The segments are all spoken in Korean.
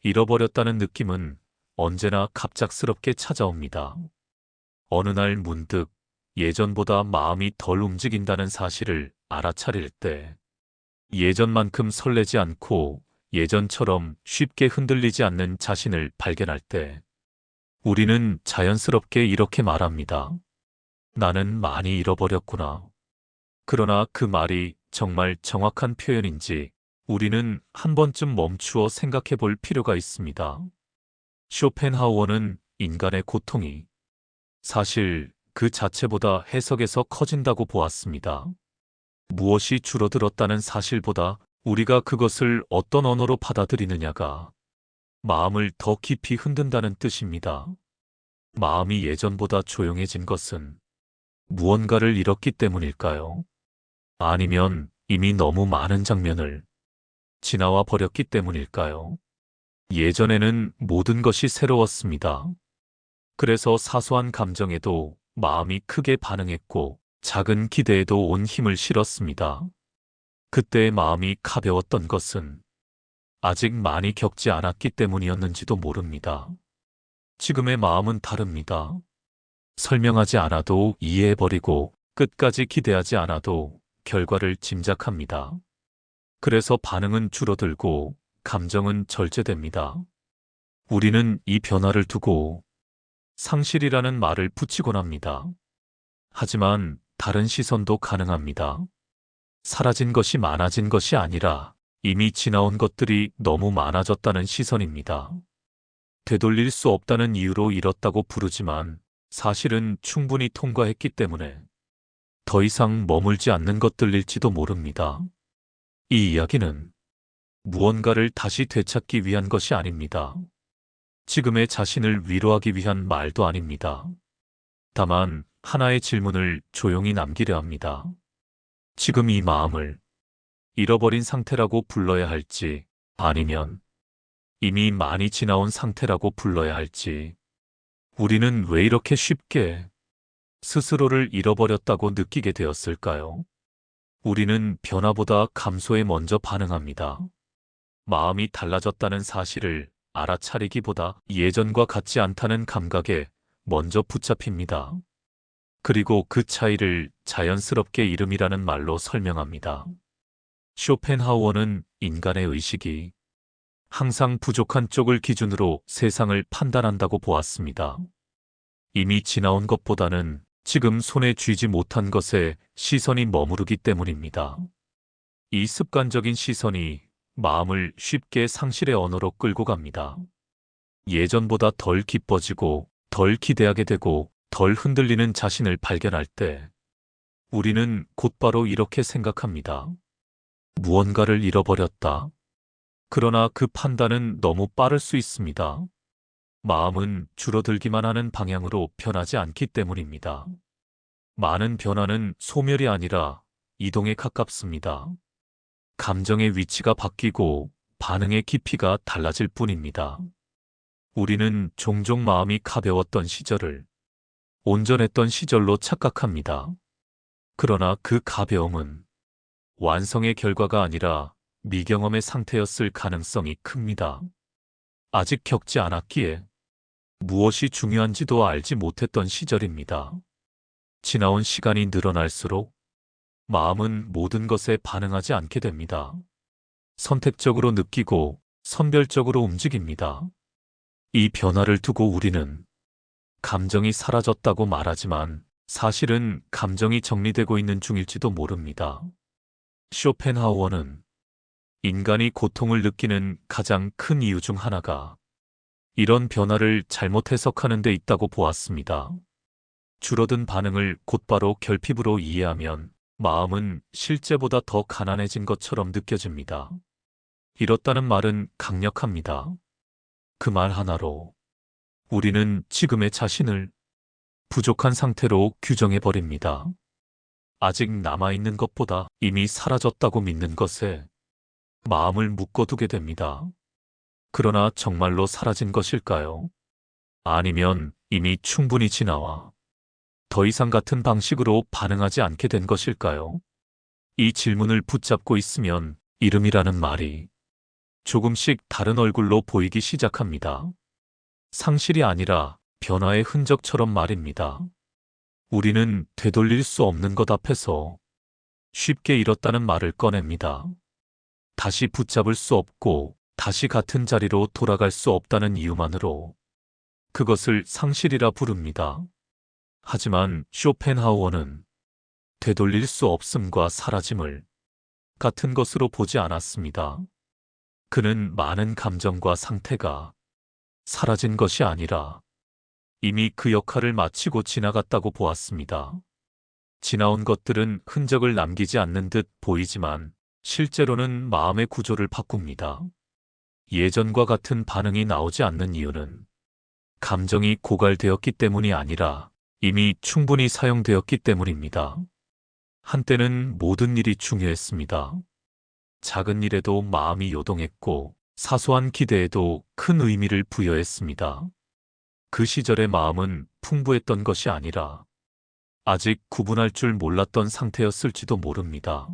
잃어버렸다는 느낌은 언제나 갑작스럽게 찾아옵니다. 어느 날 문득 예전보다 마음이 덜 움직인다는 사실을 알아차릴 때, 예전만큼 설레지 않고 예전처럼 쉽게 흔들리지 않는 자신을 발견할 때, 우리는 자연스럽게 이렇게 말합니다. 나는 많이 잃어버렸구나. 그러나 그 말이 정말 정확한 표현인지 우리는 한 번쯤 멈추어 생각해 볼 필요가 있습니다. 쇼펜하우어는 인간의 고통이 사실 그 자체보다 해석에서 커진다고 보았습니다. 무엇이 줄어들었다는 사실보다 우리가 그것을 어떤 언어로 받아들이느냐가 마음을 더 깊이 흔든다는 뜻입니다. 마음이 예전보다 조용해진 것은 무언가를 잃었기 때문일까요? 아니면 이미 너무 많은 장면을 지나와 버렸기 때문일까요? 예전에는 모든 것이 새로웠습니다. 그래서 사소한 감정에도 마음이 크게 반응했고 작은 기대에도 온 힘을 실었습니다. 그때의 마음이 가벼웠던 것은 아직 많이 겪지 않았기 때문이었는지도 모릅니다. 지금의 마음은 다릅니다. 설명하지 않아도 이해해버리고 끝까지 기대하지 않아도 결과를 짐작합니다. 그래서 반응은 줄어들고 감정은 절제됩니다. 우리는 이 변화를 두고 상실이라는 말을 붙이곤 합니다. 하지만 다른 시선도 가능합니다. 사라진 것이 많아진 것이 아니라 이미 지나온 것들이 너무 많아졌다는 시선입니다. 되돌릴 수 없다는 이유로 잃었다고 부르지만 사실은 충분히 통과했기 때문에 더 이상 머물지 않는 것들일지도 모릅니다. 이 이야기는 무언가를 다시 되찾기 위한 것이 아닙니다. 지금의 자신을 위로하기 위한 말도 아닙니다. 다만 하나의 질문을 조용히 남기려 합니다. 지금 이 마음을 잃어버린 상태라고 불러야 할지 아니면 이미 많이 지나온 상태라고 불러야 할지, 우리는 왜 이렇게 쉽게 스스로를 잃어버렸다고 느끼게 되었을까요? 우리는 변화보다 감소에 먼저 반응합니다. 마음이 달라졌다는 사실을 알아차리기보다 예전과 같지 않다는 감각에 먼저 붙잡힙니다. 그리고 그 차이를 자연스럽게 이름이라는 말로 설명합니다. 쇼펜하우어는 인간의 의식이 항상 부족한 쪽을 기준으로 세상을 판단한다고 보았습니다. 이미 지나온 것보다는 지금 손에 쥐지 못한 것에 시선이 머무르기 때문입니다. 이 습관적인 시선이 마음을 쉽게 상실의 언어로 끌고 갑니다. 예전보다 덜 기뻐지고 덜 기대하게 되고 덜 흔들리는 자신을 발견할 때 우리는 곧바로 이렇게 생각합니다. 무언가를 잃어버렸다. 그러나 그 판단은 너무 빠를 수 있습니다. 마음은 줄어들기만 하는 방향으로 변하지 않기 때문입니다. 많은 변화는 소멸이 아니라 이동에 가깝습니다. 감정의 위치가 바뀌고 반응의 깊이가 달라질 뿐입니다. 우리는 종종 마음이 가벼웠던 시절을 온전했던 시절로 착각합니다. 그러나 그 가벼움은 완성의 결과가 아니라 미경험의 상태였을 가능성이 큽니다. 아직 겪지 않았기에 무엇이 중요한지도 알지 못했던 시절입니다. 지나온 시간이 늘어날수록 마음은 모든 것에 반응하지 않게 됩니다. 선택적으로 느끼고 선별적으로 움직입니다. 이 변화를 두고 우리는 감정이 사라졌다고 말하지만 사실은 감정이 정리되고 있는 중일지도 모릅니다. 쇼펜하우어는 인간이 고통을 느끼는 가장 큰 이유 중 하나가 이런 변화를 잘못 해석하는 데 있다고 보았습니다. 줄어든 반응을 곧바로 결핍으로 이해하면 마음은 실제보다 더 가난해진 것처럼 느껴집니다. 잃었다는 말은 강력합니다. 그 말 하나로 우리는 지금의 자신을 부족한 상태로 규정해버립니다. 아직 남아있는 것보다 이미 사라졌다고 믿는 것에 마음을 묶어두게 됩니다. 그러나 정말로 사라진 것일까요? 아니면 이미 충분히 지나와 더 이상 같은 방식으로 반응하지 않게 된 것일까요? 이 질문을 붙잡고 있으면 이름이라는 말이 조금씩 다른 얼굴로 보이기 시작합니다. 상실이 아니라 변화의 흔적처럼 말입니다. 우리는 되돌릴 수 없는 것 앞에서 쉽게 잃었다는 말을 꺼냅니다. 다시 붙잡을 수 없고 다시 같은 자리로 돌아갈 수 없다는 이유만으로 그것을 상실이라 부릅니다. 하지만 쇼펜하우어는 되돌릴 수 없음과 사라짐을 같은 것으로 보지 않았습니다. 그는 많은 감정과 상태가 사라진 것이 아니라 이미 그 역할을 마치고 지나갔다고 보았습니다. 지나온 것들은 흔적을 남기지 않는 듯 보이지만 실제로는 마음의 구조를 바꿉니다. 예전과 같은 반응이 나오지 않는 이유는 감정이 고갈되었기 때문이 아니라 이미 충분히 사용되었기 때문입니다. 한때는 모든 일이 중요했습니다. 작은 일에도 마음이 요동했고 사소한 기대에도 큰 의미를 부여했습니다. 그 시절의 마음은 풍부했던 것이 아니라 아직 구분할 줄 몰랐던 상태였을지도 모릅니다.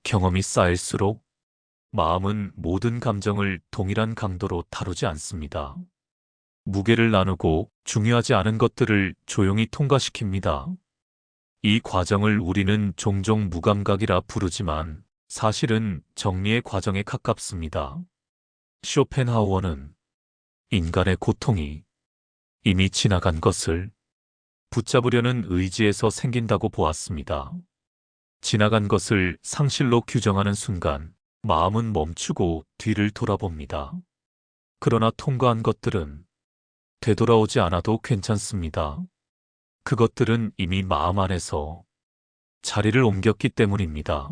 경험이 쌓일수록 마음은 모든 감정을 동일한 강도로 다루지 않습니다. 무게를 나누고 중요하지 않은 것들을 조용히 통과시킵니다. 이 과정을 우리는 종종 무감각이라 부르지만 사실은 정리의 과정에 가깝습니다. 쇼펜하우어는 인간의 고통이 이미 지나간 것을 붙잡으려는 의지에서 생긴다고 보았습니다. 지나간 것을 상실로 규정하는 순간 마음은 멈추고 뒤를 돌아봅니다. 그러나 통과한 것들은 되돌아오지 않아도 괜찮습니다. 그것들은 이미 마음 안에서 자리를 옮겼기 때문입니다.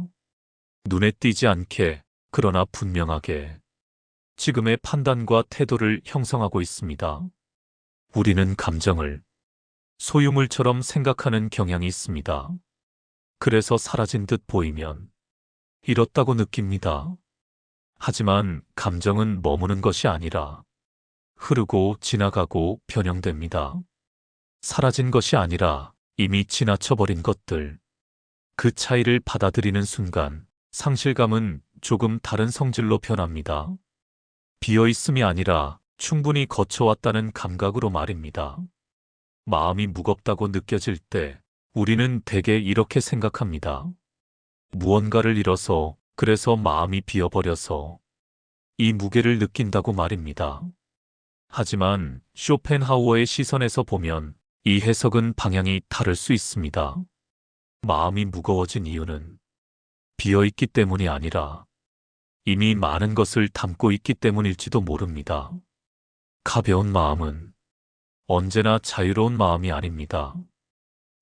눈에 띄지 않게 그러나 분명하게 지금의 판단과 태도를 형성하고 있습니다. 우리는 감정을 소유물처럼 생각하는 경향이 있습니다. 그래서 사라진 듯 보이면 잃었다고 느낍니다. 하지만 감정은 머무는 것이 아니라 흐르고 지나가고 변형됩니다. 사라진 것이 아니라 이미 지나쳐버린 것들. 그 차이를 받아들이는 순간 상실감은 조금 다른 성질로 변합니다. 비어있음이 아니라 충분히 거쳐왔다는 감각으로 말입니다. 마음이 무겁다고 느껴질 때 우리는 대개 이렇게 생각합니다. 무언가를 잃어서 그래서 마음이 비어버려서 이 무게를 느낀다고 말입니다. 하지만 쇼펜하우어의 시선에서 보면 이 해석은 방향이 다를 수 있습니다. 마음이 무거워진 이유는 비어있기 때문이 아니라 이미 많은 것을 담고 있기 때문일지도 모릅니다. 가벼운 마음은 언제나 자유로운 마음이 아닙니다.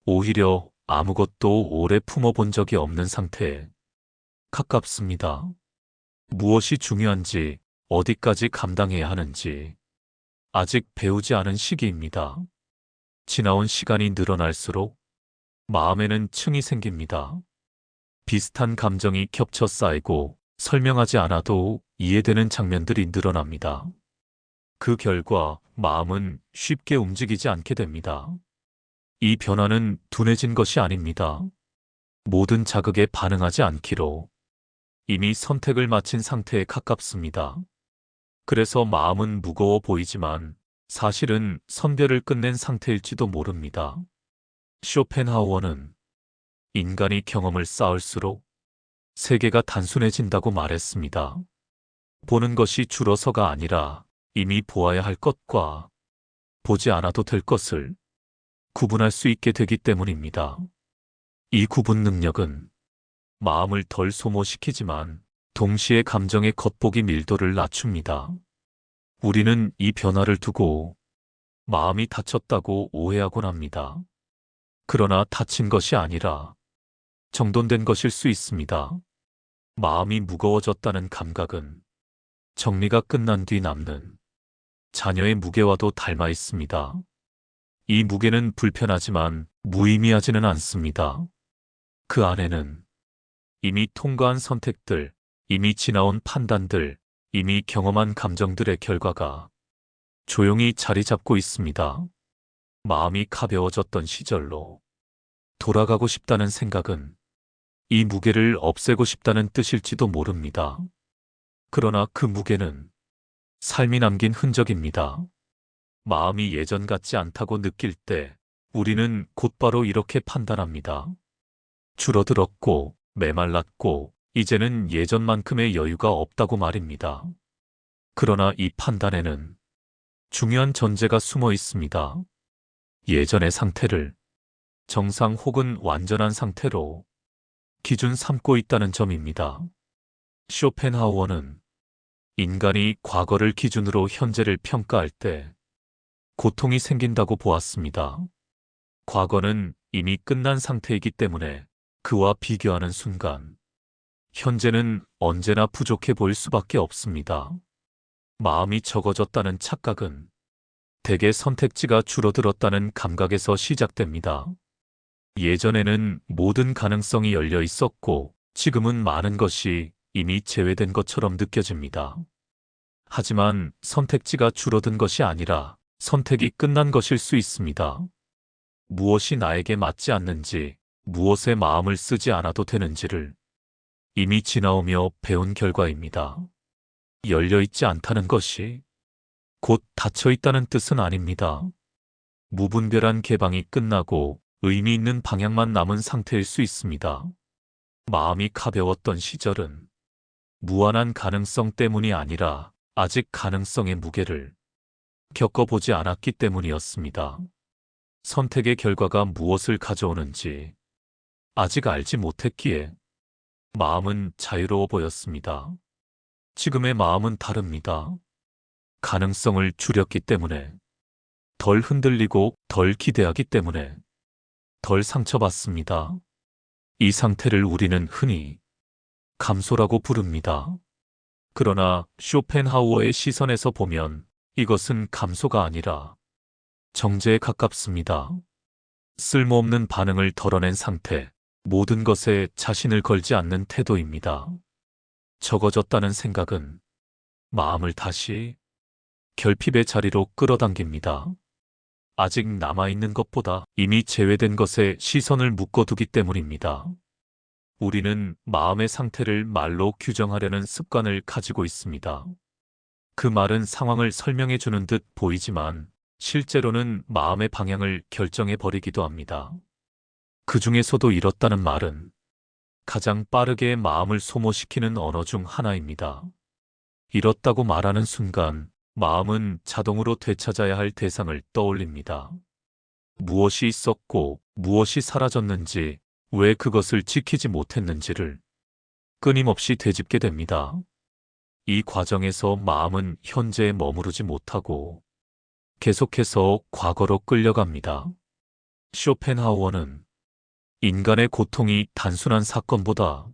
오히려 아무것도 오래 품어본 적이 없는 상태에 가깝습니다. 무엇이 중요한지, 어디까지 감당해야 하는지 아직 배우지 않은 시기입니다. 지나온 시간이 늘어날수록 마음에는 층이 생깁니다. 비슷한 감정이 겹쳐 쌓이고 설명하지 않아도 이해되는 장면들이 늘어납니다. 그 결과 마음은 쉽게 움직이지 않게 됩니다. 이 변화는 둔해진 것이 아닙니다. 모든 자극에 반응하지 않기로 이미 선택을 마친 상태에 가깝습니다. 그래서 마음은 무거워 보이지만 사실은 선별을 끝낸 상태일지도 모릅니다. 쇼펜하우어는 인간이 경험을 쌓을수록 세계가 단순해진다고 말했습니다. 보는 것이 줄어서가 아니라 이미 보아야 할 것과 보지 않아도 될 것을 구분할 수 있게 되기 때문입니다. 이 구분 능력은 마음을 덜 소모시키지만 동시에 감정의 겉보기 밀도를 낮춥니다. 우리는 이 변화를 두고 마음이 다쳤다고 오해하곤 합니다. 그러나 다친 것이 아니라 정돈된 것일 수 있습니다. 마음이 무거워졌다는 감각은 정리가 끝난 뒤 남는 자녀의 무게와도 닮아 있습니다. 이 무게는 불편하지만 무의미하지는 않습니다. 그 안에는 이미 통과한 선택들, 이미 지나온 판단들, 이미 경험한 감정들의 결과가 조용히 자리 잡고 있습니다. 마음이 가벼워졌던 시절로 돌아가고 싶다는 생각은 이 무게를 없애고 싶다는 뜻일지도 모릅니다. 그러나 그 무게는 삶이 남긴 흔적입니다. 마음이 예전 같지 않다고 느낄 때 우리는 곧바로 이렇게 판단합니다. 줄어들었고, 메말랐고, 이제는 예전만큼의 여유가 없다고 말입니다. 그러나 이 판단에는 중요한 전제가 숨어 있습니다. 예전의 상태를 정상 혹은 완전한 상태로 기준 삼고 있다는 점입니다. 쇼펜하우어는 인간이 과거를 기준으로 현재를 평가할 때 고통이 생긴다고 보았습니다. 과거는 이미 끝난 상태이기 때문에 그와 비교하는 순간 현재는 언제나 부족해 보일 수밖에 없습니다. 마음이 적어졌다는 착각은 대개 선택지가 줄어들었다는 감각에서 시작됩니다. 예전에는 모든 가능성이 열려 있었고 지금은 많은 것이 이미 제외된 것처럼 느껴집니다. 하지만 선택지가 줄어든 것이 아니라 선택이 끝난 것일 수 있습니다. 무엇이 나에게 맞지 않는지, 무엇에 마음을 쓰지 않아도 되는지를 이미 지나오며 배운 결과입니다. 열려있지 않다는 것이 곧 닫혀있다는 뜻은 아닙니다. 무분별한 개방이 끝나고 의미 있는 방향만 남은 상태일 수 있습니다. 마음이 가벼웠던 시절은 무한한 가능성 때문이 아니라 아직 가능성의 무게를 겪어보지 않았기 때문이었습니다. 선택의 결과가 무엇을 가져오는지 아직 알지 못했기에 마음은 자유로워 보였습니다. 지금의 마음은 다릅니다. 가능성을 줄였기 때문에, 덜 흔들리고 덜 기대하기 때문에 덜 상처받습니다. 이 상태를 우리는 흔히 감소라고 부릅니다. 그러나 쇼펜하우어의 시선에서 보면 이것은 감소가 아니라 정제에 가깝습니다. 쓸모없는 반응을 덜어낸 상태, 모든 것에 자신을 걸지 않는 태도입니다. 적어졌다는 생각은 마음을 다시 결핍의 자리로 끌어당깁니다. 아직 남아있는 것보다 이미 제외된 것에 시선을 묶어두기 때문입니다. 우리는 마음의 상태를 말로 규정하려는 습관을 가지고 있습니다. 그 말은 상황을 설명해 주는 듯 보이지만 실제로는 마음의 방향을 결정해 버리기도 합니다. 그 중에서도 이렇다는 말은 가장 빠르게 마음을 소모시키는 언어 중 하나입니다. 이렇다고 말하는 순간 마음은 자동으로 되찾아야 할 대상을 떠올립니다. 무엇이 있었고 무엇이 사라졌는지, 왜 그것을 지키지 못했는지를 끊임없이 되짚게 됩니다. 이 과정에서 마음은 현재에 머무르지 못하고 계속해서 과거로 끌려갑니다. 쇼펜하우어는 인간의 고통이 단순한 사건보다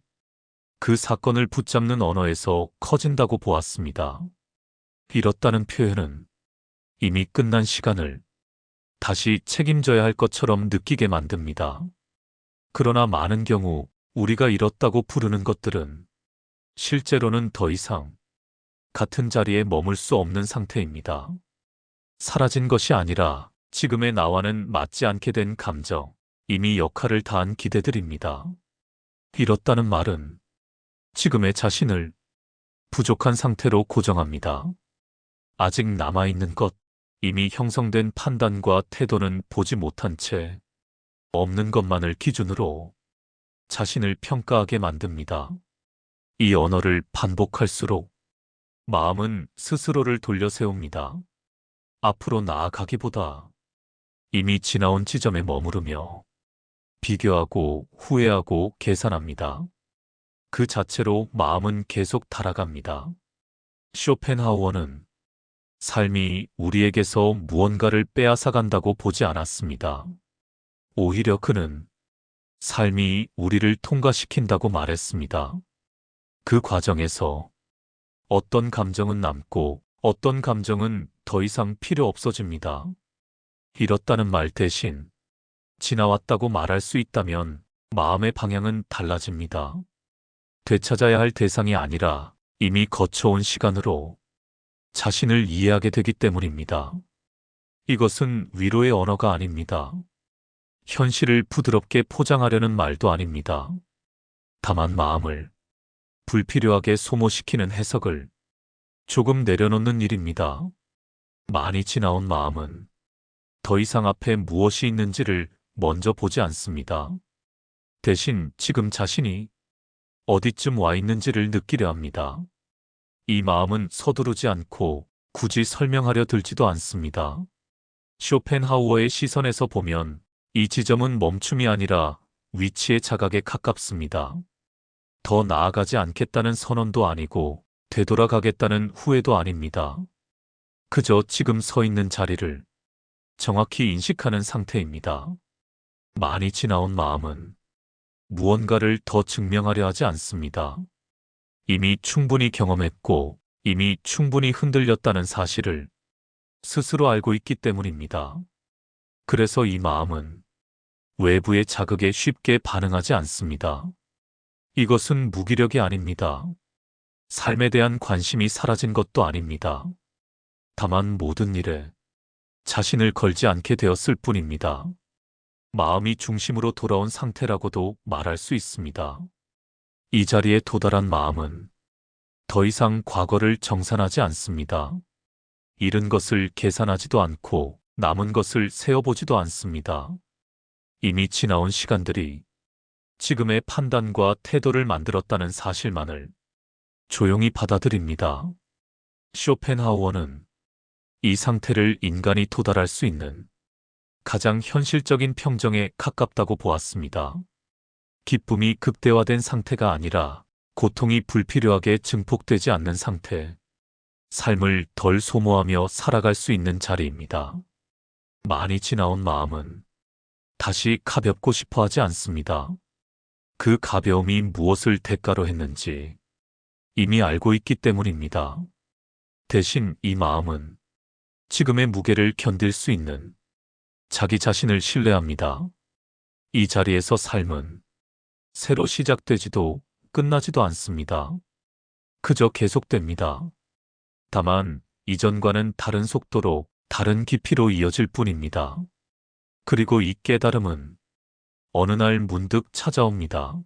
그 사건을 붙잡는 언어에서 커진다고 보았습니다. 잃었다는 표현은 이미 끝난 시간을 다시 책임져야 할 것처럼 느끼게 만듭니다. 그러나 많은 경우 우리가 잃었다고 부르는 것들은 실제로는 더 이상 같은 자리에 머물 수 없는 상태입니다. 사라진 것이 아니라 지금의 나와는 맞지 않게 된 감정, 이미 역할을 다한 기대들입니다. 잃었다는 말은 지금의 자신을 부족한 상태로 고정합니다. 아직 남아있는 것, 이미 형성된 판단과 태도는 보지 못한 채 없는 것만을 기준으로 자신을 평가하게 만듭니다. 이 언어를 반복할수록 마음은 스스로를 돌려 세웁니다. 앞으로 나아가기보다 이미 지나온 지점에 머무르며 비교하고 후회하고 계산합니다. 그 자체로 마음은 계속 달아갑니다. 쇼펜하우어는 삶이 우리에게서 무언가를 빼앗아간다고 보지 않았습니다. 오히려 그는 삶이 우리를 통과시킨다고 말했습니다. 그 과정에서 어떤 감정은 남고 어떤 감정은 더 이상 필요 없어집니다. 잃었다는 말 대신 지나왔다고 말할 수 있다면 마음의 방향은 달라집니다. 되찾아야 할 대상이 아니라 이미 거쳐온 시간으로 자신을 이해하게 되기 때문입니다. 이것은 위로의 언어가 아닙니다. 현실을 부드럽게 포장하려는 말도 아닙니다. 다만 마음을 불필요하게 소모시키는 해석을 조금 내려놓는 일입니다. 많이 지나온 마음은 더 이상 앞에 무엇이 있는지를 먼저 보지 않습니다. 대신 지금 자신이 어디쯤 와 있는지를 느끼려 합니다. 이 마음은 서두르지 않고 굳이 설명하려 들지도 않습니다. 쇼펜하우어의 시선에서 보면 이 지점은 멈춤이 아니라 위치의 자각에 가깝습니다. 더 나아가지 않겠다는 선언도 아니고 되돌아가겠다는 후회도 아닙니다. 그저 지금 서 있는 자리를 정확히 인식하는 상태입니다. 많이 지나온 마음은 무언가를 더 증명하려 하지 않습니다. 이미 충분히 경험했고 이미 충분히 흔들렸다는 사실을 스스로 알고 있기 때문입니다. 그래서 이 마음은 외부의 자극에 쉽게 반응하지 않습니다. 이것은 무기력이 아닙니다. 삶에 대한 관심이 사라진 것도 아닙니다. 다만 모든 일에 자신을 걸지 않게 되었을 뿐입니다. 마음이 중심으로 돌아온 상태라고도 말할 수 있습니다. 이 자리에 도달한 마음은 더 이상 과거를 정산하지 않습니다. 잃은 것을 계산하지도 않고 남은 것을 세어보지도 않습니다. 이미 지나온 시간들이 지금의 판단과 태도를 만들었다는 사실만을 조용히 받아들입니다. 쇼펜하우어는 이 상태를 인간이 도달할 수 있는 가장 현실적인 평정에 가깝다고 보았습니다. 기쁨이 극대화된 상태가 아니라 고통이 불필요하게 증폭되지 않는 상태, 삶을 덜 소모하며 살아갈 수 있는 자리입니다. 많이 지나온 마음은 다시 가볍고 싶어 하지 않습니다. 그 가벼움이 무엇을 대가로 했는지 이미 알고 있기 때문입니다. 대신 이 마음은 지금의 무게를 견딜 수 있는 자기 자신을 신뢰합니다. 이 자리에서 삶은 새로 시작되지도 끝나지도 않습니다. 그저 계속됩니다. 다만 이전과는 다른 속도로 다른 깊이로 이어질 뿐입니다. 그리고 이 깨달음은 어느 날 문득 찾아옵니다.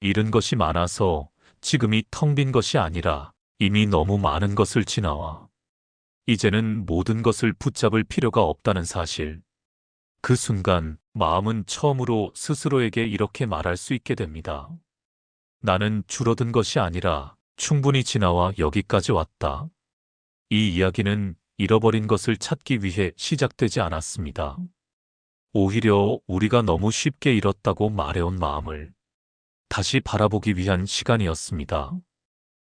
잃은 것이 많아서 지금이 텅 빈 것이 아니라 이미 너무 많은 것을 지나와 이제는 모든 것을 붙잡을 필요가 없다는 사실. 그 순간 마음은 처음으로 스스로에게 이렇게 말할 수 있게 됩니다. 나는 줄어든 것이 아니라 충분히 지나와 여기까지 왔다. 이 이야기는 잃어버린 것을 찾기 위해 시작되지 않았습니다. 오히려 우리가 너무 쉽게 잃었다고 말해온 마음을 다시 바라보기 위한 시간이었습니다.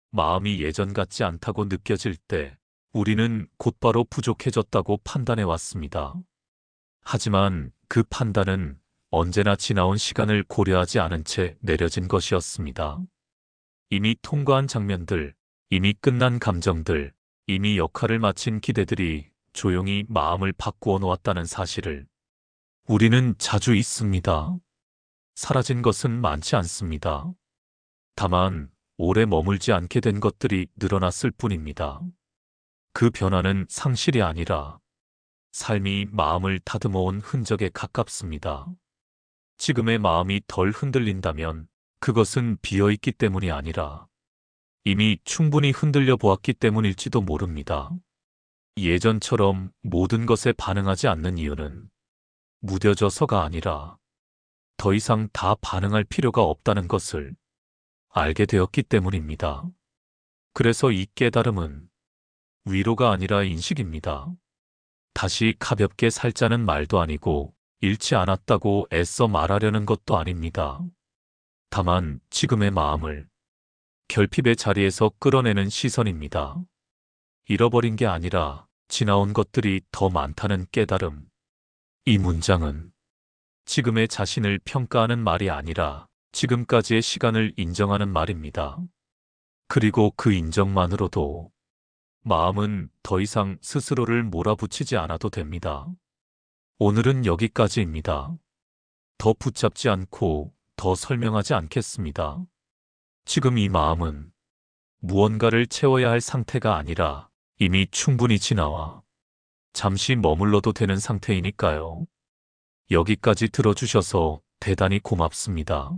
마음이 예전 같지 않다고 느껴질 때 우리는 곧바로 부족해졌다고 판단해 왔습니다. 하지만 그 판단은 언제나 지나온 시간을 고려하지 않은 채 내려진 것이었습니다. 이미 통과한 장면들, 이미 끝난 감정들, 이미 역할을 마친 기대들이 조용히 마음을 바꾸어 놓았다는 사실을 우리는 자주 잊습니다. 사라진 것은 많지 않습니다. 다만 오래 머물지 않게 된 것들이 늘어났을 뿐입니다. 그 변화는 상실이 아니라 삶이 마음을 다듬어온 흔적에 가깝습니다. 지금의 마음이 덜 흔들린다면 그것은 비어있기 때문이 아니라 이미 충분히 흔들려 보았기 때문일지도 모릅니다. 예전처럼 모든 것에 반응하지 않는 이유는 무뎌져서가 아니라 더 이상 다 반응할 필요가 없다는 것을 알게 되었기 때문입니다. 그래서 이 깨달음은 위로가 아니라 인식입니다. 다시 가볍게 살자는 말도 아니고 잃지 않았다고 애써 말하려는 것도 아닙니다. 다만 지금의 마음을 결핍의 자리에서 끌어내는 시선입니다. 잃어버린 게 아니라 지나온 것들이 더 많다는 깨달음. 이 문장은 지금의 자신을 평가하는 말이 아니라 지금까지의 시간을 인정하는 말입니다. 그리고 그 인정만으로도 마음은 더 이상 스스로를 몰아붙이지 않아도 됩니다. 오늘은 여기까지입니다. 더 붙잡지 않고 더 설명하지 않겠습니다. 지금 이 마음은 무언가를 채워야 할 상태가 아니라 이미 충분히 지나와 잠시 머물러도 되는 상태이니까요. 여기까지 들어주셔서 대단히 고맙습니다.